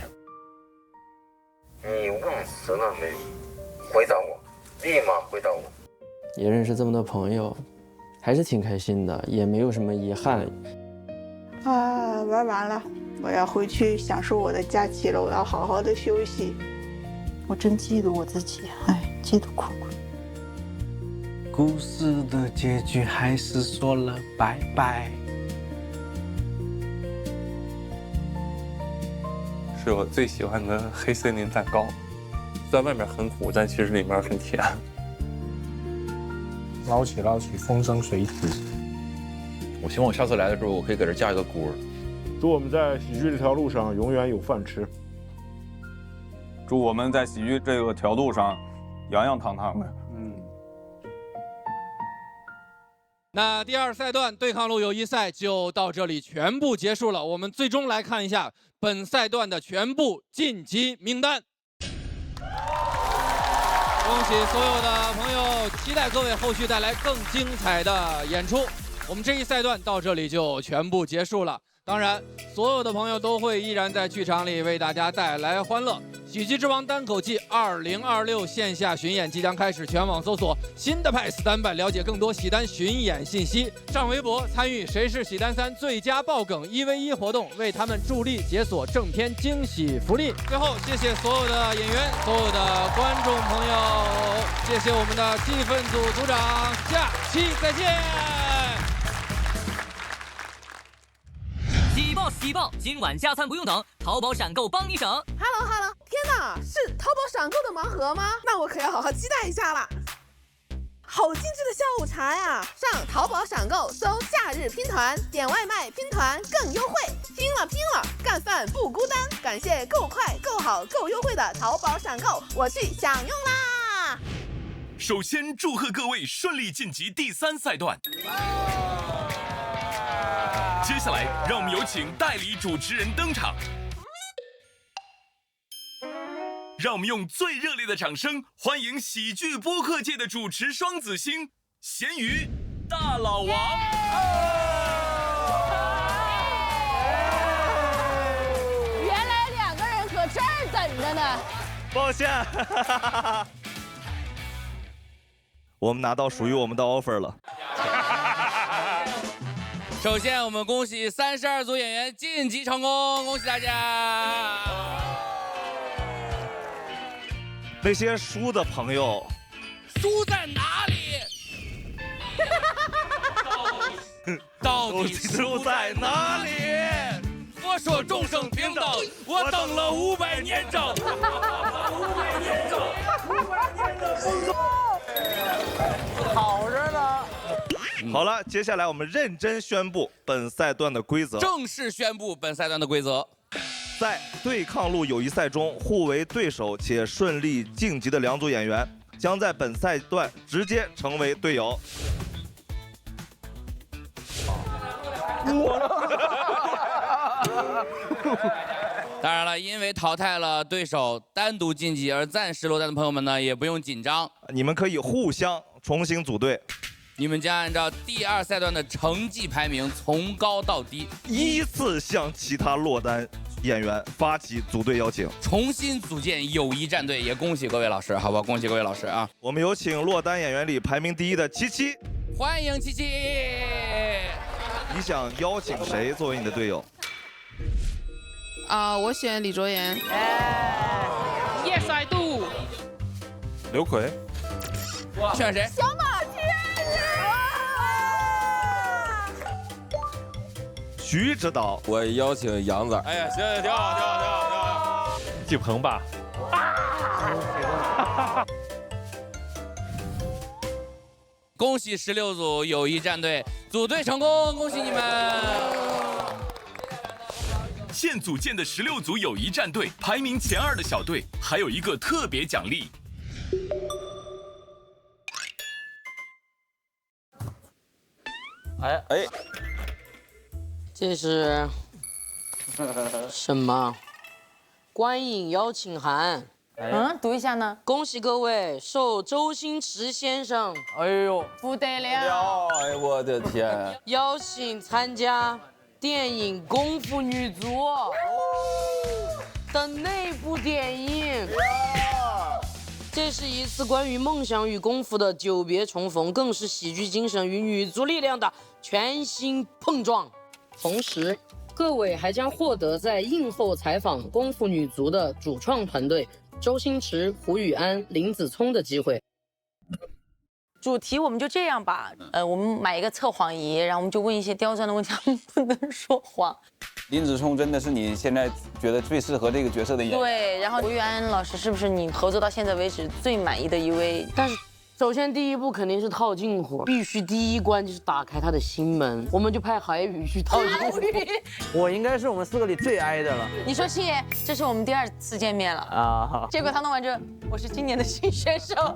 你忘词了没？回答我，立马回答我。也认识这么多朋友，还是挺开心的，也没有什么遗憾。玩完了，我要回去享受我的假期了，我要好好的休息。我真嫉妒我自己，嫉妒苦苦。故事的结局还是说了拜拜。是我最喜欢的黑森林蛋糕，虽然外面很苦，但其实里面很甜。捞起捞起，风生水起。我希望我下次来的时候，我可以搁这架一个锅。祝我们在喜剧这条路上永远有饭吃。祝我们在喜剧这个条路上洋洋堂堂的。那第2赛段对抗路友谊赛就到这里全部结束了。我们最终来看一下本赛段的全部晋级名单。恭喜所有的朋友，期待各位后续带来更精彩的演出。我们这一赛段到这里就全部结束了。当然，所有的朋友都会依然在剧场里为大家带来欢乐。喜剧之王单口季2026线下巡演即将开始，全网搜索新的派Standby，了解更多喜单巡演信息。上微博参与谁是喜单3最佳爆梗1v1活动，为他们助力解锁正片惊喜福利。最后，谢谢所有的演员、所有的观众朋友，谢谢我们的气氛组组长，下期再见。喜报喜报！今晚加餐不用等，淘宝闪购帮你省。Hello， 天哪，是淘宝闪购的盲盒吗？那我可要好好期待一下啦！好精致的下午茶呀！上淘宝闪购搜假日拼团，点外卖拼团更优惠，拼了，干饭不孤单！感谢够快、够好、够优惠的淘宝闪购，我去享用啦！首先祝贺各位顺利晋级第3赛段。接下来，让我们有请代理主持人登场。让我们用最热烈的掌声欢迎喜剧播客界的主持双子星咸鱼大老王。原来2个人搁这儿等着呢。抱歉，我们拿到属于我们的 offer 了。首先，我们恭喜32组演员晋级成功，恭喜大家！那些输的朋友，输在哪里？到底输在哪里？我说众生平等，我等了500年整。500年整，500年的风霜。好着呢。好了，接下来我们认真宣布本赛段的规则。正式宣布本赛段的规则。在对抗路友谊赛中，互为对手且顺利晋级的2组演员，将在本赛段直接成为队友。当然了，因为淘汰了对手单独晋级而暂时落单的朋友们呢，也不用紧张，你们可以互相重新组队。你们将按照第2赛段的成绩排名从高到低，依次向其他落单演员发起组队邀请，重新组建友谊战队。也恭喜各位老师，好吧，恭喜各位老师啊！我们有请落单演员里排名第1的七七，欢迎七七。你想邀请谁作为你的队友？我选李卓妍。Yes I do。刘奎。选谁？小马天徐指导，我邀请杨子。哎呀，行，挺好，挺好，挺好，挺好。季鹏吧。恭喜16组友谊战队组队成功，恭喜你们！现组建的16组友谊战队排名前2的小队，还有一个特别奖励。哎，这是什么？观影邀请函。读一下呢。恭喜各位受周星驰先生，哎呦，不得了！哎，我的天！邀请参加电影《功夫女足》的内部电影。这是一次关于梦想与功夫的久别重逢，更是喜剧精神与女足力量的全新碰撞。同时，各位还将获得在映后采访功夫女足的主创团队周星驰、胡宇安、林子聪的机会。主题我们就这样吧，我们买一个测谎仪，然后我们就问一些刁钻的问题，他们不能说谎。林子聪真的是你现在觉得最适合这个角色的演员？对，然后胡玉安老师是不是你合作到现在为止最满意的一位？但是首先第一步肯定是套近乎，必须第一关就是打开他的心门，我们就派海宇去套近乎。我应该是我们4个里最挨的了。你说七爷，这是我们第2次见面了啊，结果他弄完这，我是今年的新选手，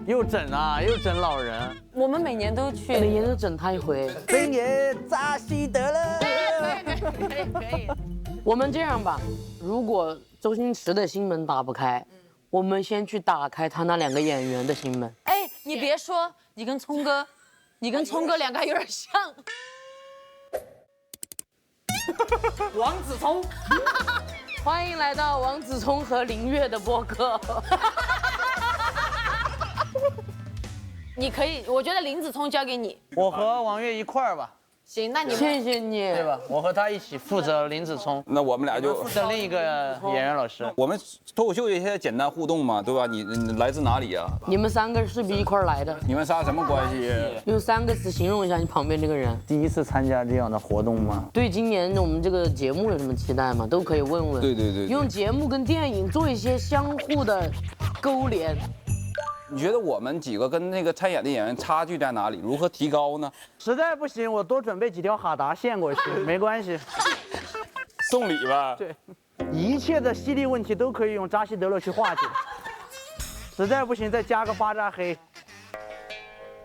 又整啊，又整老人。我们每年都去，每年都整他一回。今夜扎西德了。可以。我们这样吧，如果周星驰的心门打不开，我们先去打开他那2个演员的心门。哎，你别说，你跟聪哥2个有点像。王子聪，欢迎来到王子聪和林月的播客。你可以，我觉得林子聪交给你，我和王悦一块儿吧。行，那你谢谢你，对吧？我和他一起负责林子聪，那我们俩就负责另一个演员老师。我们脱口秀一些简单互动嘛，对吧？你来自哪里啊？你们3个是不是一块儿来的？你们仨什么关系？用3个词形容一下你旁边这个人。第一次参加这样的活动吗？对今年我们这个节目有什么期待吗？都可以问问。对。用节目跟电影做一些相互的勾连。你觉得我们几个跟那个参演的演员差距在哪里？如何提高呢？实在不行，我多准备几条哈达线过去，没关系。送礼吧。对，一切的犀利问题都可以用扎西德勒去化解。实在不行，再加个巴扎黑。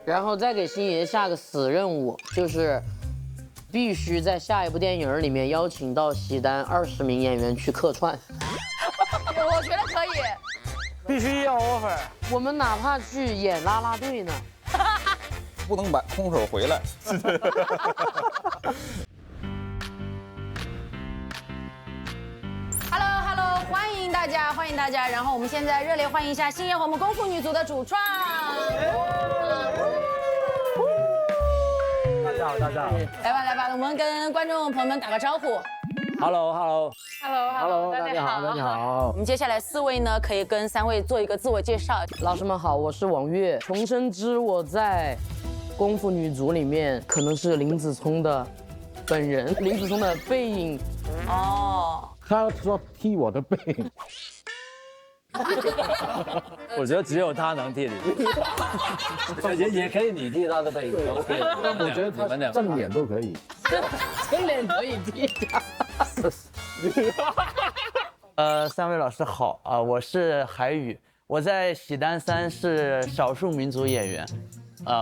然后再给星爷下个死任务，就是必须在下一部电影里面邀请到喜丹20名演员去客串。我觉得可以，必须要 offer。我们哪怕去演啦啦队呢，不能摆空手回来。Hello， 欢迎大家，欢迎大家。然后我们现在热烈欢迎一下星爷和我们功夫女足的主创。大家好，大家好。来吧，来吧，我们跟观众朋友们打个招呼。Hello， 大家好，大家好。我们接下来4位呢，可以跟3位做一个自我介绍。老师们好，我是王悦。重生之我在功夫女足里面可能是林子聪的本人，林子聪的背影。哦。他说踢我的背。我觉得只有他能替你，也可以你替他的背。我觉得你们俩正脸都可以，正脸可以替他。3位老师好啊，我是海宇，我在喜丹3是少数民族演员，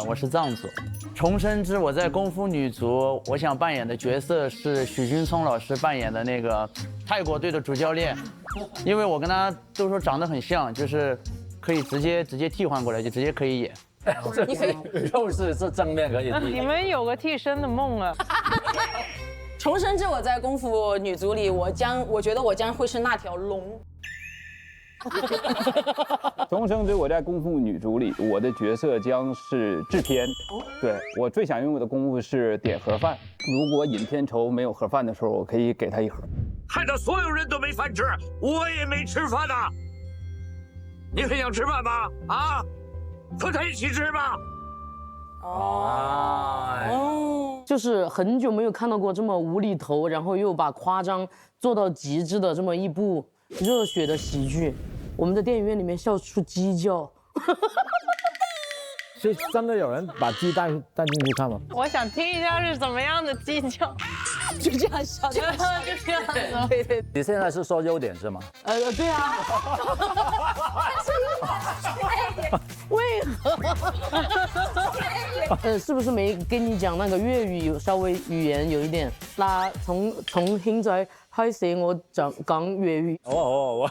我是藏族。重生之我在功夫女足，我想扮演的角色是许君聪老师扮演的那个泰国队的主教练，因为我跟他都说长得很像，就是可以直接替换过来，就直接可以演。你可以，又是正面可以替。你们有个替身的梦啊！重生之我在功夫女足里，我觉得我将会是那条龙。重生之我在功夫女足里，我的角色将是制片。对，我最想拥有的功夫是点盒饭。如果尹片酬没有盒饭的时候，我可以给他一盒。害得所有人都没饭吃，我也没吃饭呐。你很想吃饭吗？啊，和他一起吃吧。就是很久没有看到过这么无厘头，然后又把夸张做到极致的这么一部热血的喜剧。我们在电影院里面笑出鸡叫。是真的有人把鸡带进去看吗？我想听一下是怎么样的鸡叫，就这样笑，就这样子。对。你现在是说优点是吗？对啊。为何？是不是没跟你讲那个粤语有稍微语言有一点？那重慶仔開始我講粵語。哦，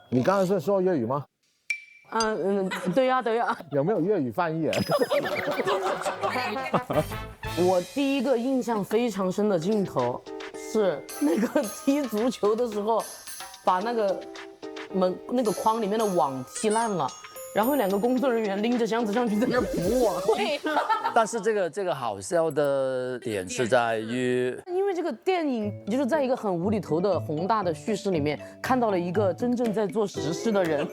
你剛才是說粵語嗎？对呀。有沒有粵語翻譯啊？我第一個印象非常深的鏡頭是那個踢足球的時候，把那個那個框裡面的網踢爛了。然後2個工作人員拎着箱子上去在那補網。但是這個好笑的點是在於，因為這個電影就是在一個很無厘頭的宏大的敘事裡面，看到了一個真正在做實事的人。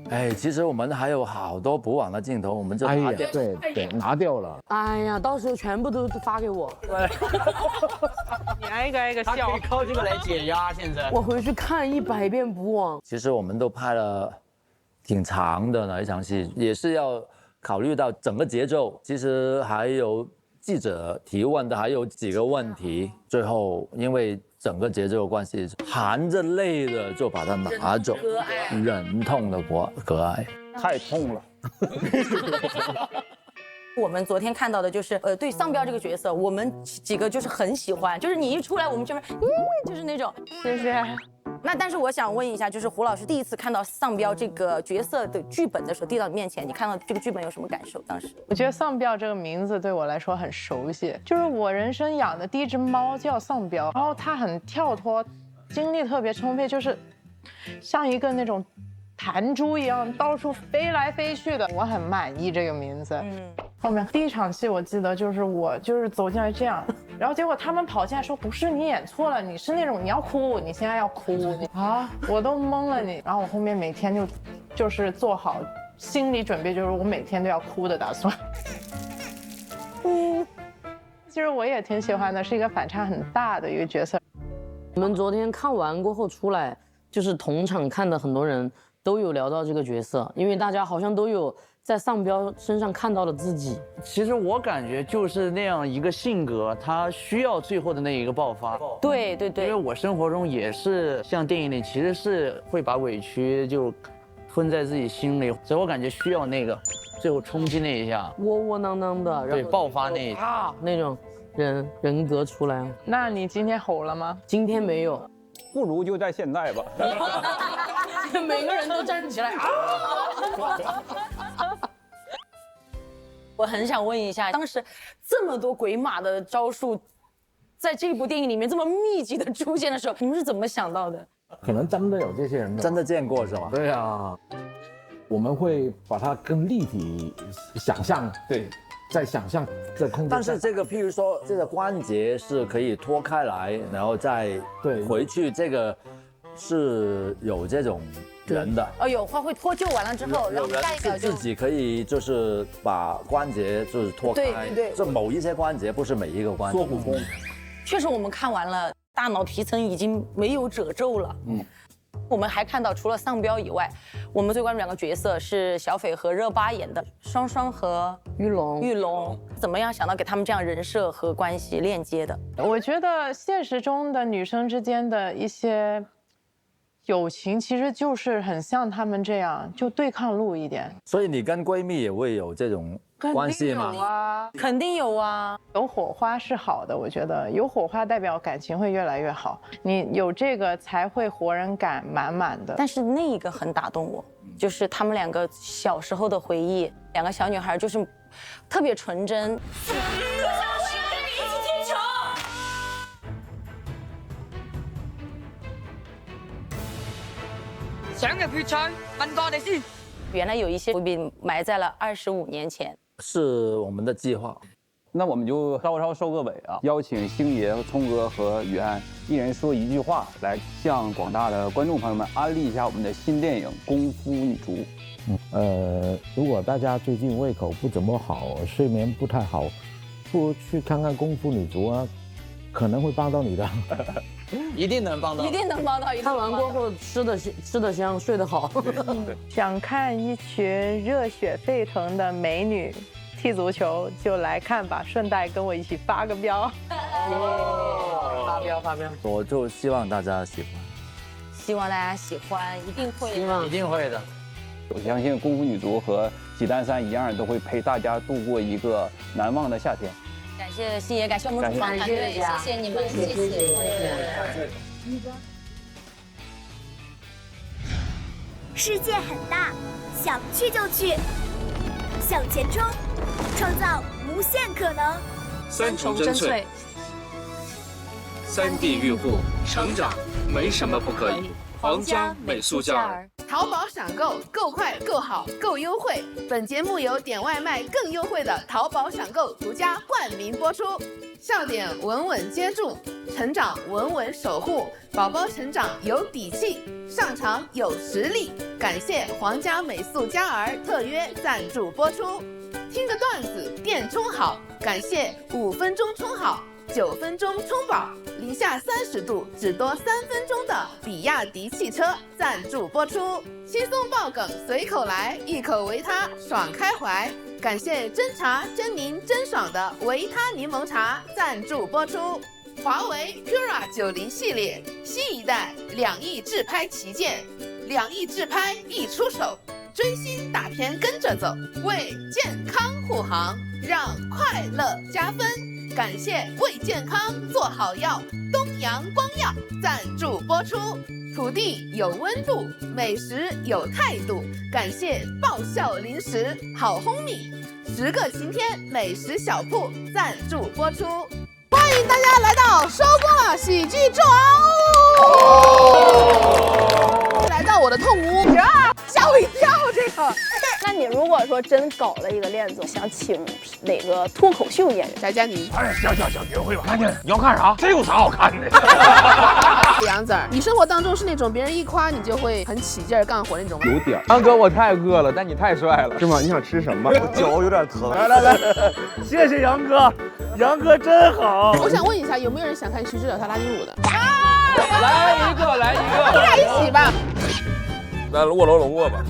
哎，其實我們還有好多補網的鏡頭，我們就拿掉。對，拿掉了。哎呀，到時候全部都發給我。你挨個挨個笑。他可以靠這個來解壓，現在。我回去看100遍補網。其實我們都拍了挺長的那一場戲，也是要考慮到整個節奏。其實還有記者提問的還有幾個問題，最後因為整個節奏的關係，含着淚的就把它拿走，忍痛的割愛，太痛了。我们昨天看到的就是，对丧彪这个角色，我们几个就是很喜欢，就是你一出来，我们就是，就是那种，谢谢。那但是我想问一下，就是胡老师第一次看到丧彪这个角色的剧本的时候，递到你面前，你看到这个剧本有什么感受？当时我觉得丧彪这个名字对我来说很熟悉，就是我人生养的第一只猫叫丧彪，然后它很跳脱，精力特别充沛，就是像一个那种弹珠一样到处飞来飞去的，我很满意这个名字。后面第一场戏我记得就是我就是走进来这样，然后结果他们跑进来说不是你演错了，你是那种你要哭，你现在要哭啊，我都懵了你。然后我后面每天就是做好心理准备，就是我每天都要哭的打算。其实我也挺喜欢的，是一个反差很大的一个角色。我们昨天看完过后出来，就是同场看的很多人都有聊到这个角色，因为大家好像都有在丧彪身上看到了自己。其实我感觉就是那样一个性格，他需要最后的那一个爆发。对，因为我生活中也是像电影里，其实是会把委屈就吞在自己心里，所以我感觉需要那个。最后冲击那一下，窝窝囊囊的，然后对，爆发那一下，啊那种人格出来。那你今天吼了吗？今天没有，不如就在现在吧。每个人都站起来啊！我很想问一下，当时这么多鬼马的招数，在这部电影里面这么密集的出现的时候，你们是怎么想到的？可能真的有这些人，真的见过是吧？对啊，我们会把它更立体想象，对，在想象这空间。但是这个，譬如说这个关节是可以脱开来，然后再回去，这个是有这种人的。哦，有会脱臼完了之后，然后下一个自己可以就是把关节就是脱开，对，就某一些关节，不是每一个关节。缩骨功。确实，我们看完了，大脑皮层已经没有褶皱了。我们还看到，除了丧彪以外，我们最关注2个角色是小斐和热巴演的双双和玉龙，怎么样想到给他们这样人设和关系链接的？我觉得现实中的女生之间的一些友情，其实就是很像他们这样，就对抗路一点。所以你跟闺蜜也会有这种关系吗？肯定有啊，有火花是好的，我觉得有火花代表感情会越来越好，你有这个才会活人感满满的。但是那一个很打动我，就是他们2个小时候的回忆，2个小女孩就是特别纯真。想入血菜，問過我哋先。原來有一些伏筆埋在了25年前，是我们的计划。那我们就稍稍收个尾啊，邀请星爷、聪哥和雨安一人说一句话，来向广大的观众朋友们安利一下我们的新电影《功夫女足》。如果大家最近胃口不怎么好，睡眠不太好，不如去看看《功夫女足》啊，可能会帮到你的。一定能帮到，一定能帮到。看完过后吃得香，睡得好。想看一群热血沸腾的美女踢足球，就来看吧，顺带跟我一起发个飙。发飙！我就希望大家喜欢，希望大家喜欢，一定会，一定会的。我相信功夫女足和济南三一样，都会陪大家度过一个难忘的夏天。感谢星爷，感谢我们主创团队，谢谢你们，谢谢。世界很大，想去就去，向前冲，创造无限可能。3重臻萃，3D 孕妇成长没什么不可以。皇家美素佳儿。淘宝闪购，够快、够好、够优惠。本节目由点外卖更优惠的淘宝闪购独家冠名播出。笑点稳稳接住，成长稳稳守护，宝宝成长有底气，上场有实力。感谢皇家美素佳儿特约赞助播出。听个段子变充好，感谢5分钟充好，9分钟充饱，零下30度只多3分钟的比亚迪汽车赞助播出。轻松爆梗随口来，一口维他爽开怀。感谢真茶真柠真爽的维他柠檬茶赞助播出。华为 Pura 90系列新一代2亿自拍旗舰，2亿自拍一出手，追星打片跟着走，为健康护航，让快乐加分。感谢为健康做好药，东阳光药赞助播出。土地有温度，美食有态度，感谢爆笑零食好烘米，10个晴天美食小铺赞助播出。欢迎大家来到收工了喜剧之王，来到我的痛屋，吓我一跳这个。那你如果说真搞了一个恋综，想请哪个脱口秀演员？翟佳宁。哎，行，约会吧。赶紧，你要看啥？这有啥好看的？杨子儿，你生活当中是那种别人一夸你就会很起劲儿干活那种吗？有点。杨哥，我太饿了，但你太帅了。是吗？你想吃什么？我脚有点疼。来，谢谢杨哥，杨哥真好。我想问一下，有没有人想看徐志远跳拉丁舞的？来一个，你俩一起吧。那卧龙龙卧吧。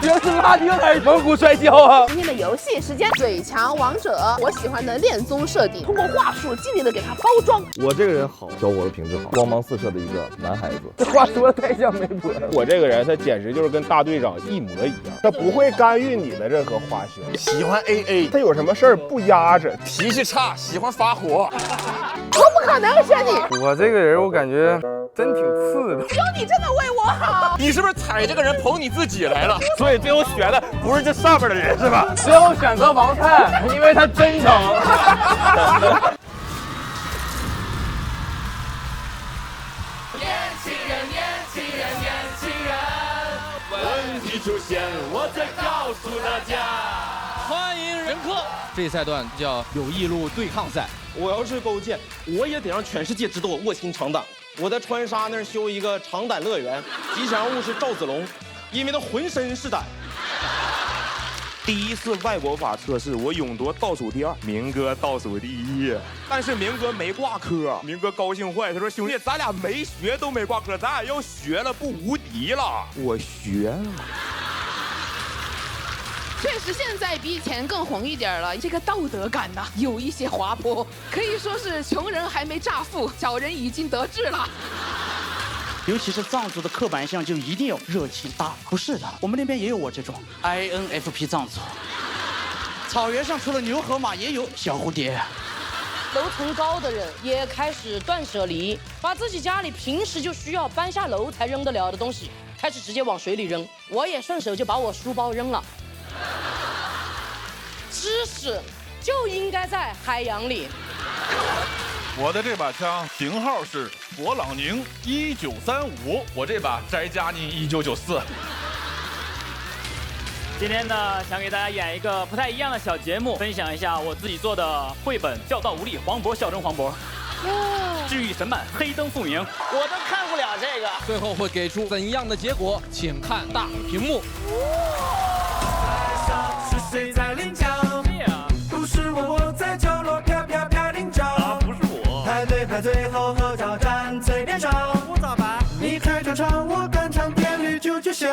原来是拉丁还是蒙古摔跤啊？今天的游戏时间，最强王者，我喜欢的恋综设定，通过话术尽力的给它包装。我这个人好，小伙子品质好，光芒四射的一个男孩子。这话说的太像媒婆了。我这个人他简直就是跟大队长一模一样，他不会干预你的任何花絮，喜欢 AA， 他有什么事儿不压着，脾气差，喜欢发火。我不可能选你，我这个人我感觉真挺次的。只有你真的为我好。你是不是踩这个人捧你自己来了？所以最后选的不是这上面的人是吧？最后选择王灿，因为他真诚。问题出现，我再告诉大家。欢迎人客，这一赛段叫友谊路对抗赛。我要是勾践，我也得让全世界知道我卧薪尝胆。我在川沙那儿修一个尝胆乐园，吉祥物是赵子龙，因为他浑身是胆。第一次外国法测试，我勇夺倒数第2，明哥倒数第1。但是明哥没挂科，明哥高兴坏，他说：“兄弟，咱俩没学都没挂科，咱俩要学了不无敌了。”我学了。确实，现在比以前更红一点了。这个道德感呐，有一些滑坡，可以说是穷人还没乍富，小人已经得志了。尤其是藏族的刻板印象就一定要热情大方，不是的，我们那边也有我这种 INFP 藏族。草原上除了牛和马，也有小蝴蝶。楼层高的人也开始断舍离，把自己家里平时就需要搬下楼才扔得了的东西，开始直接往水里扔。我也顺手就把我书包扔了。知识就应该在海洋里。我的这把枪型号是勃朗宁1935，我这把翟佳宁1994。今天呢，想给大家演一个不太一样的小节目，分享一下我自己做的绘本《教道无力》，黄渤效忠黄渤。治愈神漫，黑灯复明，我都看不了这个。最后会给出怎样的结果？请看大屏幕。是谁在领奖？不是我在角落飘飘飘领奖。不是我。排队排最后合照站最边上。我咋办？你开场唱，我赶场，点绿就响。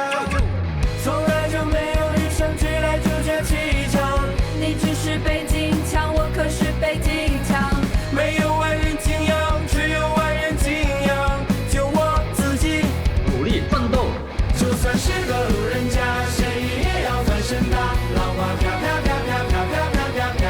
从来就没有与生俱来就这气场。你只是北京腔，我可是北京腔。没有万人敬仰，只有万人敬仰。就我自己努力奋斗，就算是个路人甲，谁也要翻身的。浪花飘飘飘飘飘飘飘飘飘，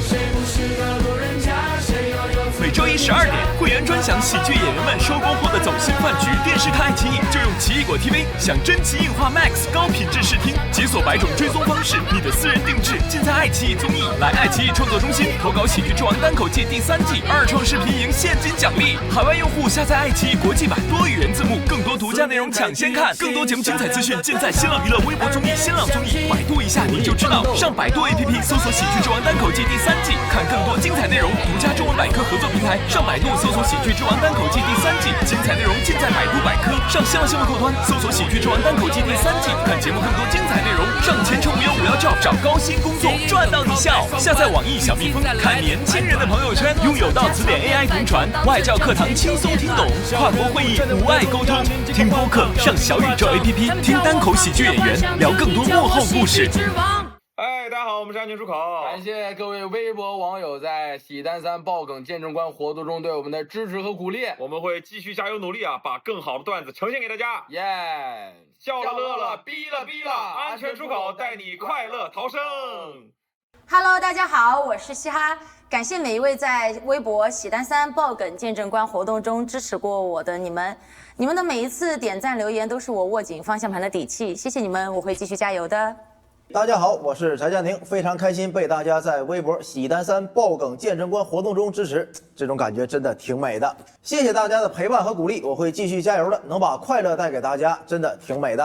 谁不是个路人甲？谁又有？每周一12点，会员专享喜剧演员们收工后的走心饭局。电视看爱奇艺就用奇异果 TV， 享真奇映画 Max 高品质视听，解锁100种追踪方式，你的私人定制尽在爱奇艺综艺。来爱奇艺创作中心投稿《喜剧之王》单口季第3季，2创视频赢现金奖励。海外用户下载爱奇艺国际版多语言字幕，更多独家内容抢先看，更多节目精彩资讯尽在新浪娱乐微博综艺、新浪综艺，百度一下您就知道。上百度 APP 搜索《喜剧之王》单口季第3季，看更多精彩内容。独家中文百科合作平台，上百度搜索《喜剧之王》单口季第3季，精彩内容尽在百度百科。上新浪新闻客户端搜索《喜剧之王》单口季第3季，看节目更多精彩内容。上前程无忧无要照，找高薪工作赚到你笑。下载网易小蜜蜂，看年轻人的朋友圈，拥有到词典 AI 同传，外教课堂轻松听懂，跨国会议无碍沟通。听播客上小宇宙 APP， 听单口喜剧演员聊更多幕后故事。哎，大家好，我们是安全出口。感谢各位微博网友在喜单3爆梗见证官活动中对我们的支持和鼓励，我们会继续加油努力啊，把更好的段子呈现给大家。耶！笑了乐了，逼了逼了，安全出口带你快乐逃生。Hello， 大家好，我是嘻哈。感谢每一位在微博喜单3爆梗见证官活动中支持过我的你们，你们的每一次点赞留言都是我握紧方向盘的底气，谢谢你们，我会继续加油的。大家好，我是翟佳宁，非常开心被大家在微博喜单3爆梗见证官活动中支持，这种感觉真的挺美的。谢谢大家的陪伴和鼓励，我会继续加油的，能把快乐带给大家，真的挺美的。